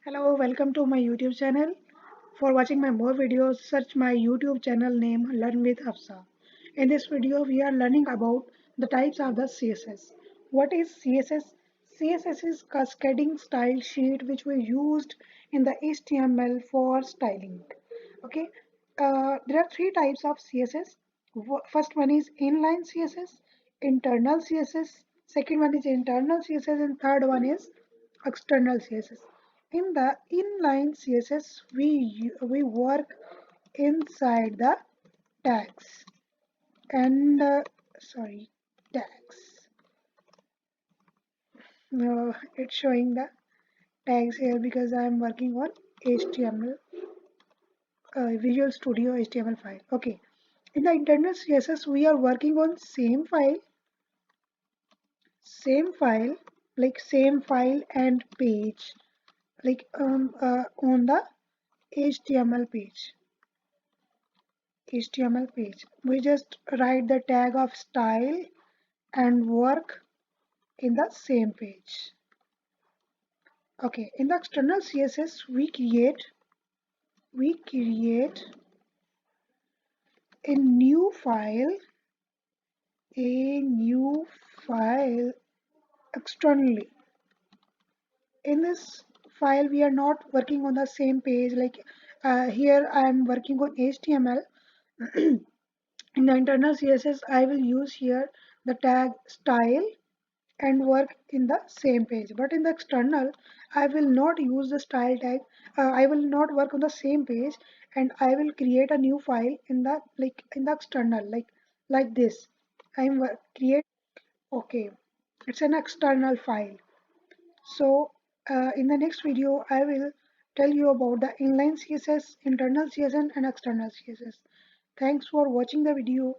Hello, welcome to my YouTube channel. For watching my more videos, search my YouTube channel name Learn with Hafsa. In this video, we are learning about the types of the CSS. What is CSS? CSS is cascading style sheet which we used in the HTML for styling. Okay, there are three types of CSS. First one is inline CSS, internal CSS. Second one is internal CSS, and third one is external CSS. In the inline CSS, we work inside the tags and sorry tags. It's showing the tags here because I am working on HTML Visual Studio HTML file. Okay, in the internal CSS, we are working on same file, like same file and page, like on the HTML page. HTML page. We just write the tag of style and work in the same page. Okay, in the external CSS, we create a new file, a new file externally. In this file, we are not working on the same page. Like here, I am working on HTML. In the internal CSS, I will use here the tag style and work in the same page. But in the external, I will not use the style tag. I will not work on the same page, and I will create a new file in the external, like this. I'm create. Okay, it's an external file. So in the next video, I will tell you about the inline CSS, internal CSS, and external CSS. Thanks for watching the video.